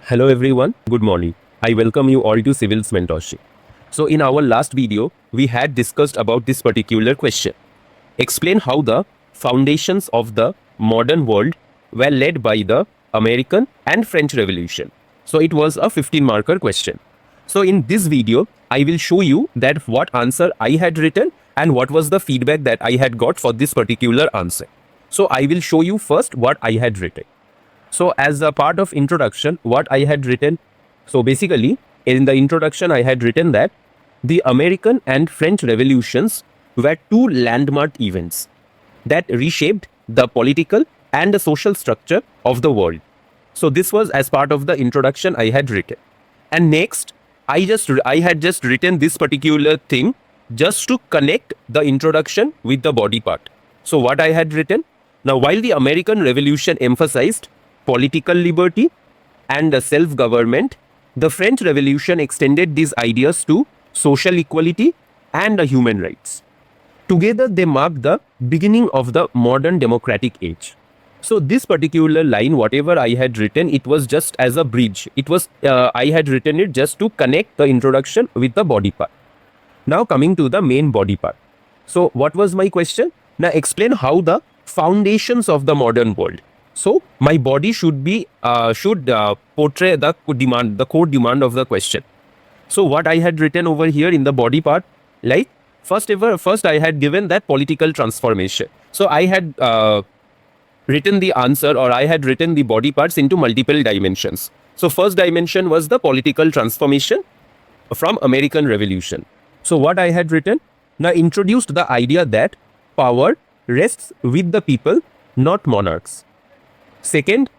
Hello everyone, good morning. I welcome you all to Civil's Mentorship. So in our last video, we had discussed about this particular question. Explain how the foundations of the modern world were led by the American and French Revolution. So it was a 15-marker question. So in this video, I will show you that what answer I had written and what was the feedback that I had got for this particular answer. So I will show you first what I had written. So as a part of introduction, what I had written, so basically in the introduction I had written that the American and French revolutions were two landmark events that reshaped the political and the social structure of the world. So this was as part of the introduction I had written. And next, I had just written this particular thing just to connect the introduction with the body part. So what I had written, now while the American Revolution emphasized political liberty and self-government, the French Revolution extended these ideas to social equality and human rights. Together, they marked the beginning of the modern democratic age. So this particular line, whatever I had written, it was just as a bridge. It was I had written it just to connect the introduction with the body part. Now coming to the main body part. So what was my question? Now explain how the foundations of the modern world. So my body should be portray the core demand of the question. So what I had written over here in the body part, like first I had given that political transformation. So I had written the answer, or I had written the body parts into multiple dimensions. So first dimension was the political transformation from American Revolution. So what I had written, now introduced the idea that power rests with the people, not monarchs. Second,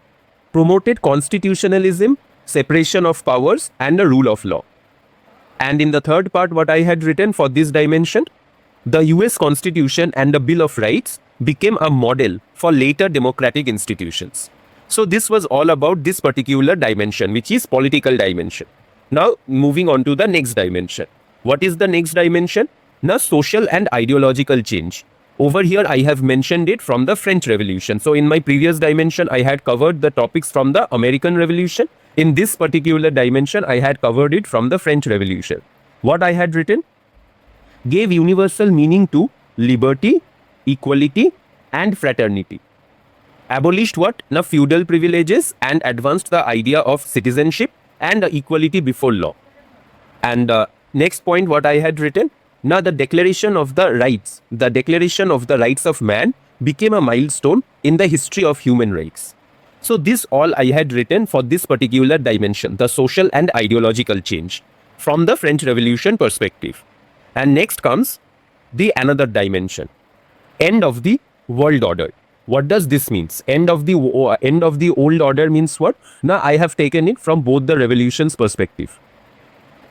promoted constitutionalism, separation of powers, and the rule of law. And in the third part, what I had written for this dimension, the US Constitution and the Bill of Rights became a model for later democratic institutions. So this was all about this particular dimension, which is political dimension. Now moving on to the next dimension. What is the next dimension? Now social and ideological change. Over here, I have mentioned it from the French Revolution. So in my previous dimension, I had covered the topics from the American Revolution. In this particular dimension, I had covered it from the French Revolution. What I had written? Gave universal meaning to liberty, equality, and fraternity. Abolished what? Now feudal privileges and advanced the idea of citizenship and equality before law. And next point, what I had written? Now the Declaration of the Rights of Man became a milestone in the history of human rights. So this all I had written for this particular dimension, the social and ideological change from the French Revolution perspective. And next comes the another dimension, end of the world order. What does this mean? End of the old order means what? Now I have taken it from both the revolutions perspective.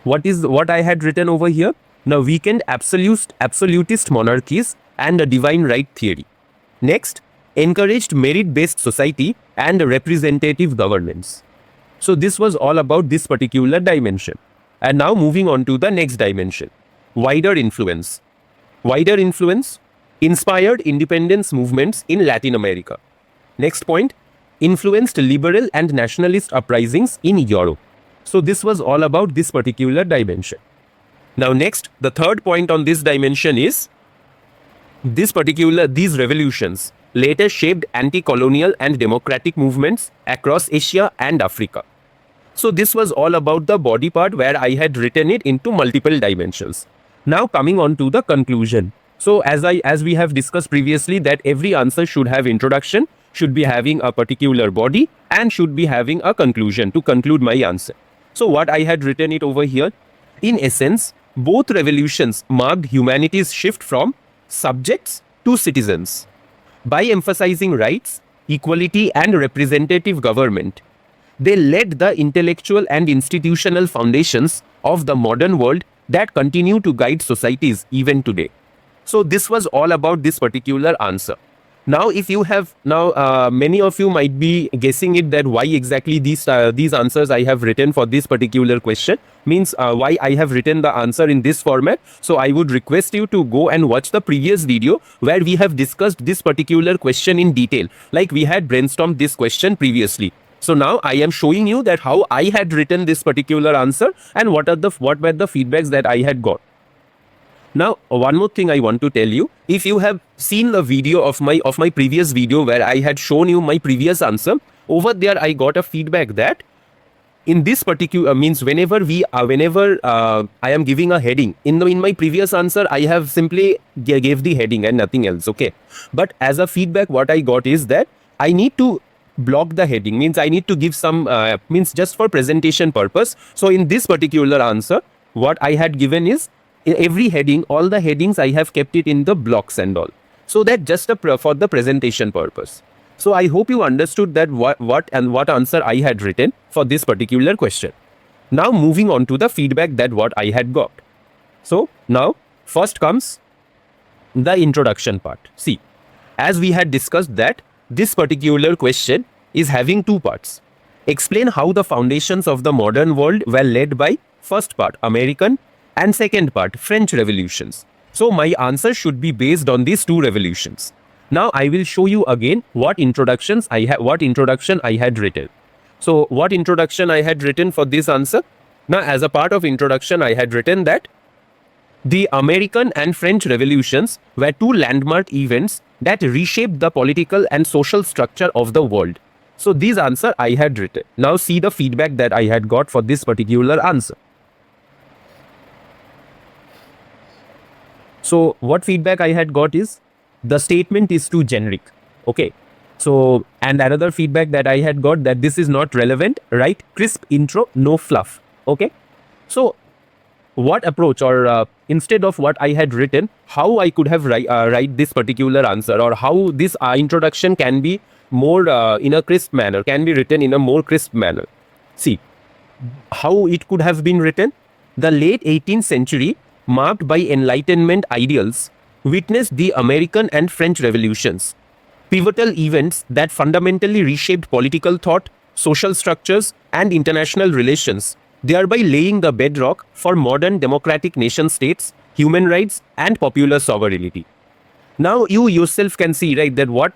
What I had written over here? Now weakened absolutist monarchies and a divine right theory. Next, encouraged merit-based society and representative governance. So this was all about this particular dimension. And now moving on to the next dimension, wider influence. Wider influence inspired independence movements in Latin America. Next point, influenced liberal and nationalist uprisings in Europe. So this was all about this particular dimension. Now next, the third point on this dimension is these revolutions later shaped anti-colonial and democratic movements across Asia and Africa. So this was all about the body part where I had written it into multiple dimensions. Now coming on to the conclusion. So as we have discussed previously that every answer should have introduction, should be having a particular body, and should be having a conclusion to conclude my answer. So what I had written it over here, in essence, both revolutions marked humanity's shift from subjects to citizens. By emphasizing rights, equality, and representative government, they laid the intellectual and institutional foundations of the modern world that continue to guide societies even today. So this was all about this particular answer. Now, if you have many of you might be guessing it that why exactly these answers I have written for this particular question means why I have written the answer in this format. So I would request you to go and watch the previous video where we have discussed this particular question in detail. Like we had brainstormed this question previously. So now I am showing you that how I had written this particular answer and what were the feedbacks that I had got. Now, one more thing I want to tell you, if you have seen the video of my previous video where I had shown you my previous answer, over there I got a feedback that in this particular means whenever I am giving a heading in my previous answer, I have simply gave the heading and nothing else. Okay, but as a feedback, what I got is that I need to block the heading, means I need to give some means just for presentation purpose. So in this particular answer, what I had given is in every heading, all the headings I have kept it in the blocks and all, so that just for the presentation purpose. So I hope you understood that what answer I had written for this particular question. Now moving on to the feedback that what I had got. So now first comes the introduction part. See, as we had discussed that this particular question is having two parts. Explain how the foundations of the modern world were led by first part American and second part French revolutions. So my answer should be based on these two revolutions. Now I will show you again what introduction I had written. So what introduction I had written for this answer? Now as a part of introduction I had written that the American and French revolutions were two landmark events that reshaped the political and social structure of the world. So this answer I had written. Now see the feedback that I had got for this particular answer. So what feedback I had got is the statement is too generic. Okay. So, and another feedback that I had got that this is not relevant, right? Crisp intro, no fluff. Okay. So what approach or instead of what I had written, how I could have write this particular answer, or how this introduction can be more in a crisp manner, can be written in a more crisp manner. See, how it could have been written. The late 18th century, marked by Enlightenment ideals, witnessed the American and French revolutions, pivotal events that fundamentally reshaped political thought, social structures, and international relations, thereby laying the bedrock for modern democratic nation-states, human rights, and popular sovereignty. Now you yourself can see, right, that what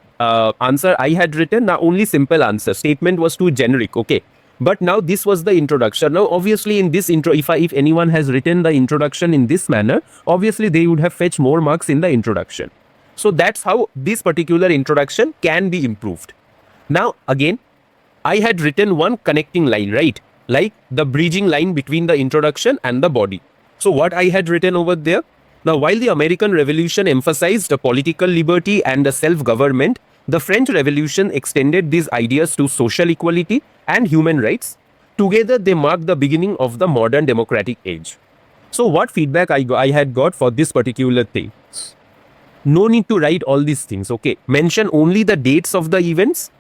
answer I had written. Now only simple answer. Statement was too generic. Okay. But now this was the introduction. Now obviously in this intro, if anyone has written the introduction in this manner, obviously they would have fetched more marks in the introduction. So that's how this particular introduction can be improved. Now again, I had written one connecting line, right? Like the bridging line between the introduction and the body. So what I had written over there? Now while the American Revolution emphasized political liberty and self-government, the French Revolution extended these ideas to social equality and human rights. Together, they mark the beginning of the modern democratic age. So what feedback I had got for this particular thing? No need to write all these things, okay? Mention only the dates of the events.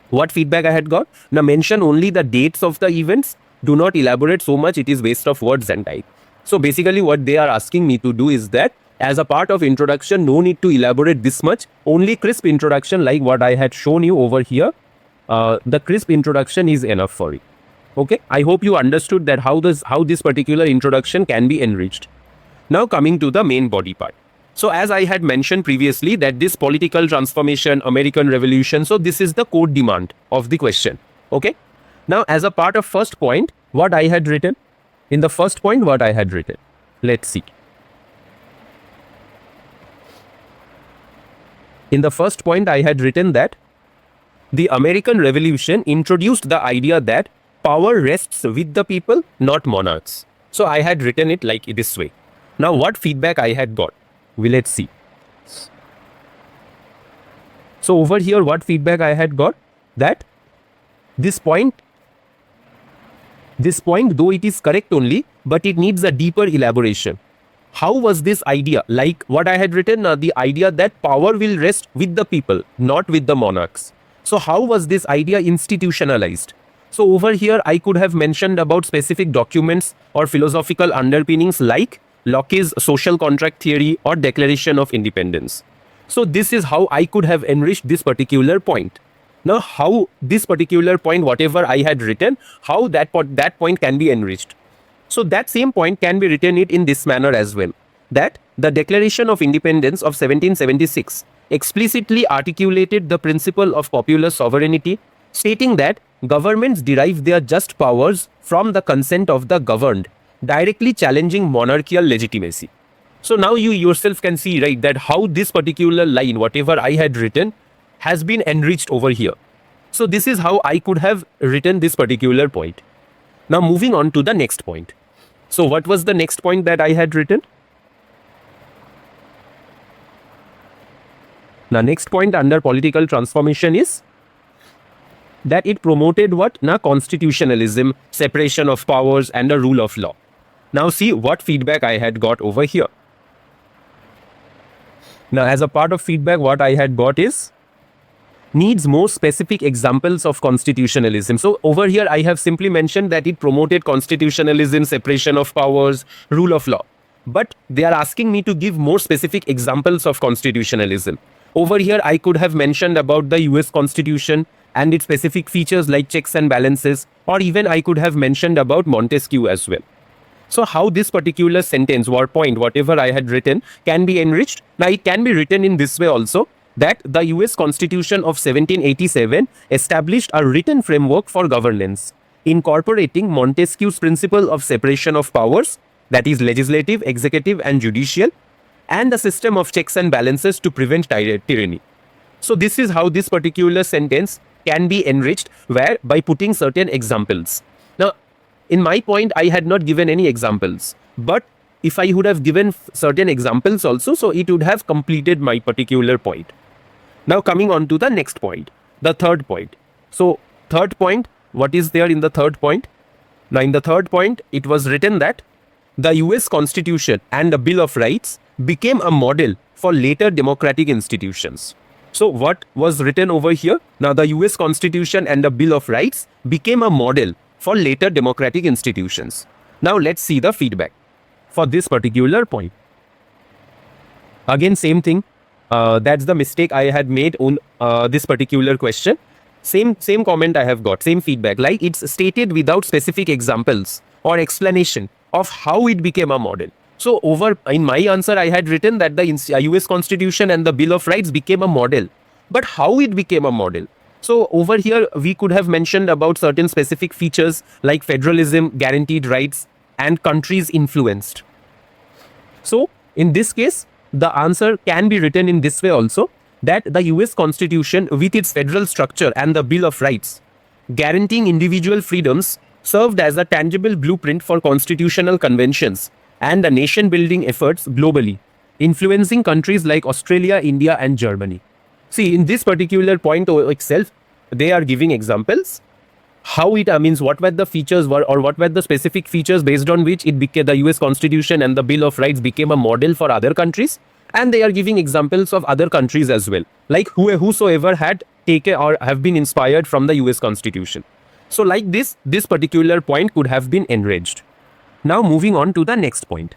What feedback I had got? Now mention only the dates of the events. Do not elaborate so much, it is waste of words and time. So basically what they are asking me to do is that as a part of introduction, no need to elaborate this much. Only crisp introduction like what I had shown you over here. The crisp introduction is enough for it. Okay, I hope you understood that how this particular introduction can be enriched. Now coming to the main body part. So as I had mentioned previously that this political transformation, American Revolution, so this is the core demand of the question. Okay. Now as a part of first point, what I had written. In the first point, what I had written. Let's see. In the first point, I had written that the American Revolution introduced the idea that power rests with the people, not monarchs. So I had written it like this way. Now what feedback I had got? Let's see. So over here, what feedback I had got? That this point, though it is correct only, but it needs a deeper elaboration. How was this idea? Like what I had written, the idea that power will rest with the people, not with the monarchs. So how was this idea institutionalized? So over here, I could have mentioned about specific documents or philosophical underpinnings like Locke's social contract theory or Declaration of Independence. So this is how I could have enriched this particular point. Now how this particular point, whatever I had written, how that point can be enriched. So that same point can be written it in this manner as well. That the Declaration of Independence of 1776 explicitly articulated the principle of popular sovereignty, stating that governments derive their just powers from the consent of the governed, directly challenging monarchical legitimacy. So now you yourself can see, right, that how this particular line, whatever I had written, has been enriched over here. So this is how I could have written this particular point. Now moving on to the next point. So what was the next point that I had written? The next point under political transformation is that it promoted what? Now constitutionalism, separation of powers and the rule of law. Now see what feedback I had got over here. Now as a part of feedback, what I had got is needs more specific examples of constitutionalism. So over here I have simply mentioned that it promoted constitutionalism, separation of powers, rule of law. But they are asking me to give more specific examples of constitutionalism. Over here I could have mentioned about the US Constitution and its specific features like checks and balances, or even I could have mentioned about Montesquieu as well. So how this particular sentence or point, whatever I had written, can be enriched? Now it can be written in this way also, that the US Constitution of 1787 established a written framework for governance, incorporating Montesquieu's principle of separation of powers, that is legislative, executive and judicial, and the system of checks and balances to prevent tyranny. So this is how this particular sentence can be enriched, where by putting certain examples. Now, in my point, I had not given any examples, but if I would have given certain examples also, so it would have completed my particular point. Now coming on to the next point, the third point. So third point, what is there in the third point? Now in the third point, it was written that the US Constitution and the Bill of Rights became a model for later democratic institutions. So what was written over here? Now the US Constitution and the Bill of Rights became a model for later democratic institutions. Now let's see the feedback for this particular point. Again, same thing. That's the mistake I had made on this particular question. Same comment I have got, same feedback. Like it's stated without specific examples or explanation of how it became a model. So over in my answer, I had written that the US Constitution and the Bill of Rights became a model. But how it became a model? So over here, we could have mentioned about certain specific features like federalism, guaranteed rights, and countries influenced. So in this case, the answer can be written in this way also, that the US Constitution with its federal structure and the Bill of Rights guaranteeing individual freedoms served as a tangible blueprint for constitutional conventions and the nation building efforts globally, influencing countries like Australia, India and Germany. See, in this particular point itself, they are giving examples how it means what were the features were, or what were the specific features based on which it became the US Constitution and the Bill of Rights became a model for other countries. And they are giving examples of other countries as well, like whosoever had taken or have been inspired from the US Constitution. So like this particular point could have been enriched. Now moving on to the next point.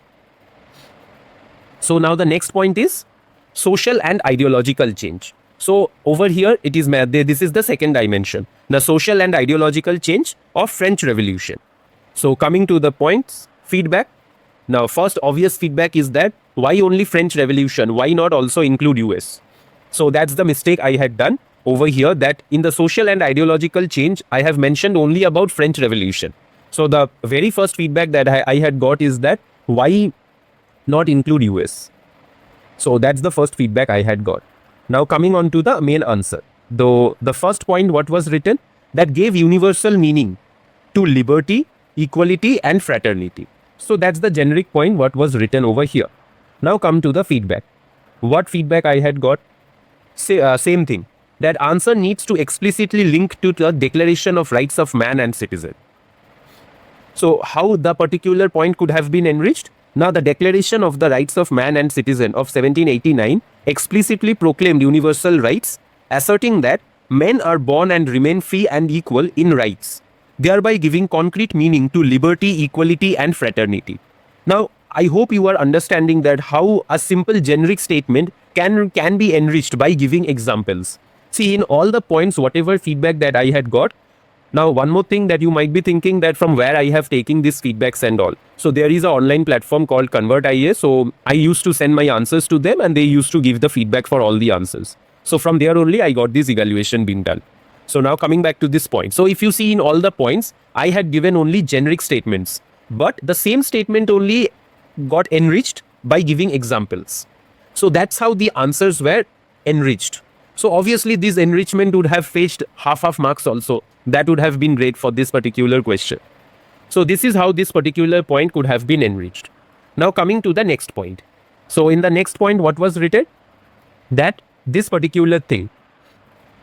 So now the next point is social and ideological change. So over here it is this is the second dimension, the social and ideological change of French Revolution. So coming to the points, feedback. Now first obvious feedback is that why only French Revolution? Why not also include US? So that's the mistake I had done over here, that in the social and ideological change I have mentioned only about French Revolution. So the very first feedback that I had got is that why not include US? So that's the first feedback I had got. Now coming on to the main answer. Though the first point, what was written, that gave universal meaning to liberty, equality and fraternity. So that's the generic point what was written over here. Now come to the feedback. What feedback I had got? Same thing. That answer needs to explicitly link to the Declaration of Rights of Man and Citizen. So how the particular point could have been enriched? Now the Declaration of the Rights of Man and Citizen of 1789 explicitly proclaimed universal rights, asserting that men are born and remain free and equal in rights, thereby giving concrete meaning to liberty, equality and fraternity. Now I hope you are understanding that how a simple generic statement can be enriched by giving examples. See, in all the points, whatever feedback that I had got. Now one more thing that you might be thinking, that from where I have taken these feedbacks and all. So there is an online platform called ConvertIA. So I used to send my answers to them and they used to give the feedback for all the answers. So from there only I got this evaluation being done. So now coming back to this point. So if you see in all the points, I had given only generic statements, but the same statement only got enriched by giving examples. So that's how the answers were enriched. So obviously this enrichment would have fetched half marks also. That would have been great for this particular question. So this is how this particular point could have been enriched. Now coming to the next point. So in the next point, what was written? That this particular thing,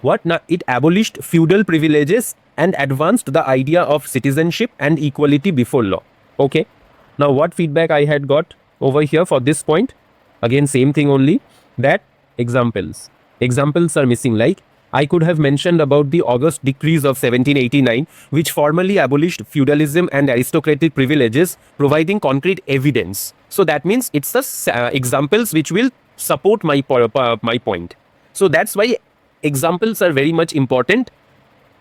what now, it abolished feudal privileges and advanced the idea of citizenship and equality before law. Okay. Now what feedback I had got over here for this point? Again, same thing only, that examples are missing. Like I could have mentioned about the August decrees of 1789, which formally abolished feudalism and aristocratic privileges, providing concrete evidence. So that means it's the examples which will support my point. So that's why examples are very much important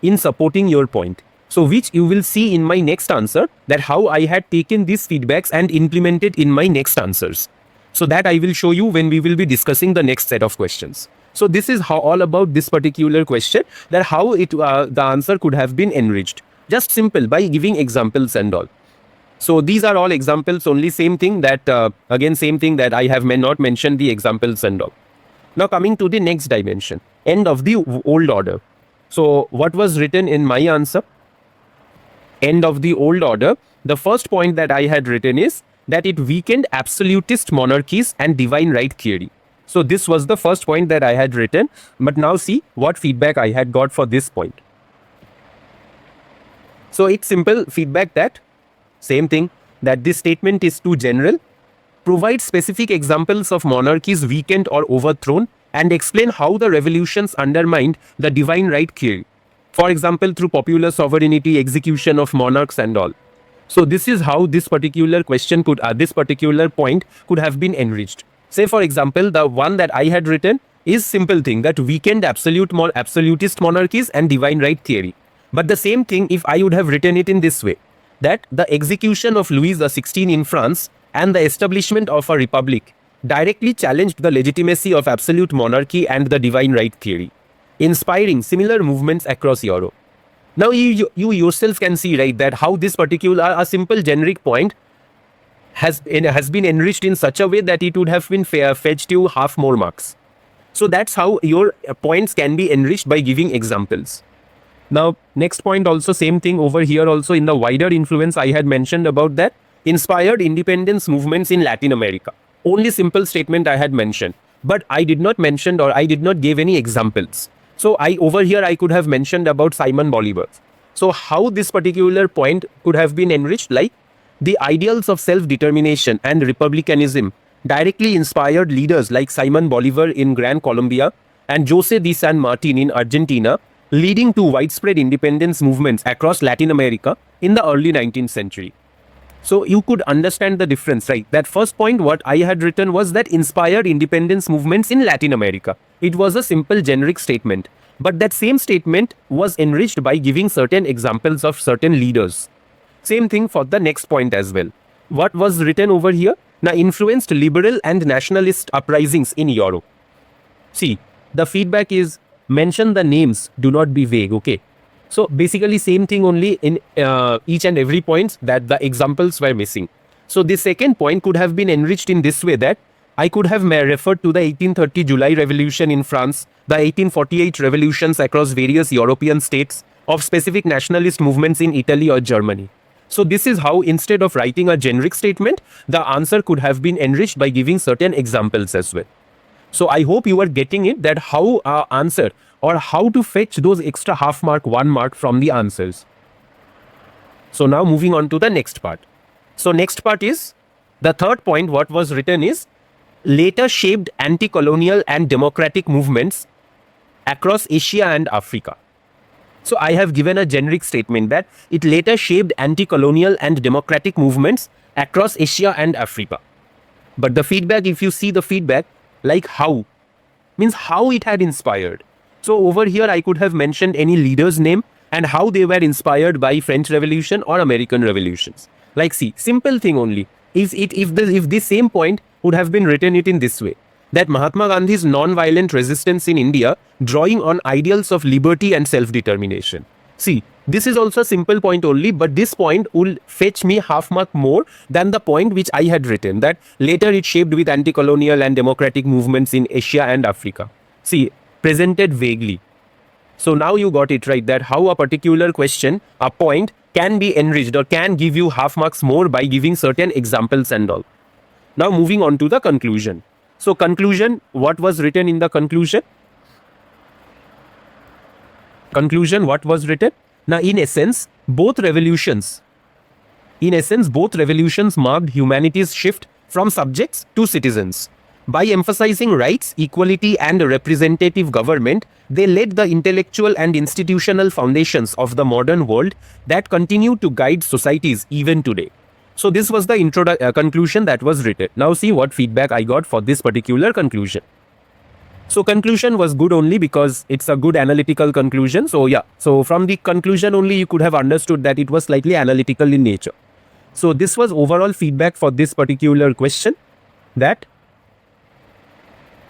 in supporting your point. So which you will see in my next answer, that how I had taken these feedbacks and implemented in my next answers. So that I will show you when we will be discussing the next set of questions. So this is how all about this particular question, that how it the answer could have been enriched. Just simple by giving examples and all. So these are all examples only, same thing that again same thing that I have not mentioned the examples and all. Now coming to the next dimension, end of the old order. So what was written in my answer? End of the old order. The first point that I had written is that it weakened absolutist monarchies and divine right theory. So this was the first point that I had written. But now see what feedback I had got for this point. So it's simple feedback that same thing, that this statement is too general. Provide specific examples of monarchies weakened or overthrown and explain how the revolutions undermined the divine right theory. For example, through popular sovereignty, execution of monarchs and all. So this is how this particular question could, this particular point could have been enriched. Say for example, the one that I had written is simple thing, that weakened absolutist monarchies and divine right theory. But the same thing if I would have written it in this way, that the execution of Louis XVI in France and the establishment of a republic directly challenged the legitimacy of absolute monarchy and the divine right theory, inspiring similar movements across Europe. Now you yourself can see, right, that how this particular a simple generic point has been enriched in such a way that it would have been fetched you half more marks. So that's how your points can be enriched by giving examples. Now next point also same thing over here also, in the wider influence I had mentioned about that inspired independence movements in Latin America. Only simple statement I had mentioned, but I did not mention or I did not give any examples. So over here I could have mentioned about Simon Bolivar. So how this particular point could have been enriched, like the ideals of self-determination and republicanism directly inspired leaders like Simon Bolivar in Gran Colombia and José de San Martin in Argentina, leading to widespread independence movements across Latin America in the early 19th century. So you could understand the difference, right? That first point what I had written was that inspired independence movements in Latin America. It was a simple generic statement. But that same statement was enriched by giving certain examples of certain leaders. Same thing for the next point as well. What was written over here? Now influenced liberal and nationalist uprisings in Europe. See, the feedback is mention the names, do not be vague, okay? So basically same thing only in each and every point, that the examples were missing. So this second point could have been enriched in this way, that I could have referred to the 1830 July Revolution in France, the 1848 revolutions across various European states, of specific nationalist movements in Italy or Germany. So this is how, instead of writing a generic statement, the answer could have been enriched by giving certain examples as well. So I hope you are getting it, that how answer or how to fetch those extra half mark, 1 mark from the answers. So now moving on to the next part. So next part is the third point. What was written is later shaped anti-colonial and democratic movements across Asia and Africa. So I have given a generic statement that it later shaped anti-colonial and democratic movements across Asia and Africa. But the feedback, if you see the feedback, like how, means how it had inspired. So over here I could have mentioned any leader's name and how they were inspired by French Revolution or American revolutions. Like see, simple thing only. If this same point would have been written it in this way, that Mahatma Gandhi's non-violent resistance in India, drawing on ideals of liberty and self-determination. See, this is also a simple point only, but this point will fetch me half mark more than the point which I had written, that later it shaped with anti-colonial and democratic movements in Asia and Africa. See, presented vaguely. So now you got it right, that how a particular question, a point, can be enriched or can give you half marks more by giving certain examples and all. Now moving on to the conclusion. So conclusion, what was written in the conclusion? Conclusion, what was written? Now in essence, both revolutions marked humanity's shift from subjects to citizens. By emphasizing rights, equality and representative government, they laid the intellectual and institutional foundations of the modern world that continue to guide societies even today. So this was the conclusion that was written. Now see what feedback I got for this particular conclusion. So conclusion was good only because it's a good analytical conclusion. So yeah, so from the conclusion only you could have understood that it was slightly analytical in nature. So this was overall feedback for this particular question, that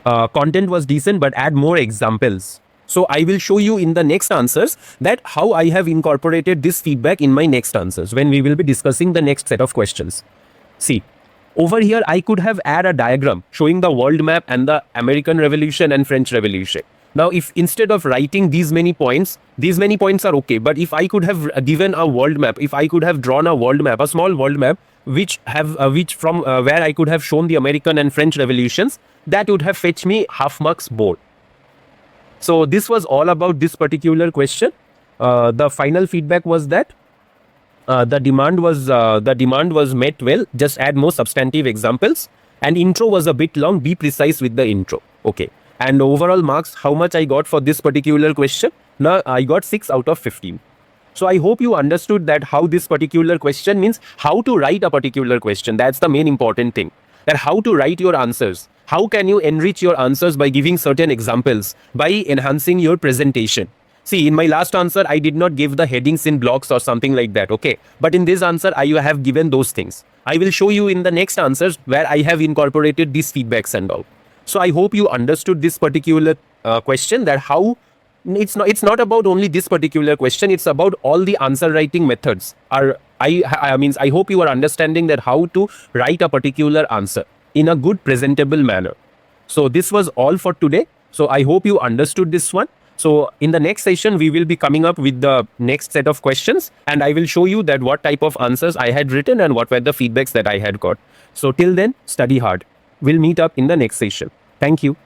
content was decent but add more examples. So I will show you in the next answers that how I have incorporated this feedback in my next answers when we will be discussing the next set of questions. See, over here I could have add a diagram showing the world map and the American Revolution and French Revolution. Now if instead of writing these many points are okay, but if I could have given a world map, if I could have drawn a world map, a small world map, which from where I could have shown the American and French revolutions, that would have fetched me half marks more. So this was all about this particular question. The final feedback was that the demand was met well. Just add more substantive examples. And intro was a bit long. Be precise with the intro. Okay. And overall marks, how much I got for this particular question? Now I got 6 out of 15. So I hope you understood that how this particular question means how to write a particular question. That's the main important thing. That how to write your answers. How can you enrich your answers by giving certain examples, by enhancing your presentation. See, in my last answer, I did not give the headings in blocks or something like that, okay? But in this answer, I have given those things. I will show you in the next answers where I have incorporated these feedbacks and all. So I hope you understood this particular question, that how it's not about only this particular question, it's about all the answer writing methods. I hope you are understanding that how to write a particular answer in a good presentable manner. So this was all for today. So I hope you understood this one. So in the next session, we will be coming up with the next set of questions, and I will show you that what type of answers I had written and what were the feedbacks that I had got. So till then, study hard. We'll meet up in the next session. Thank you.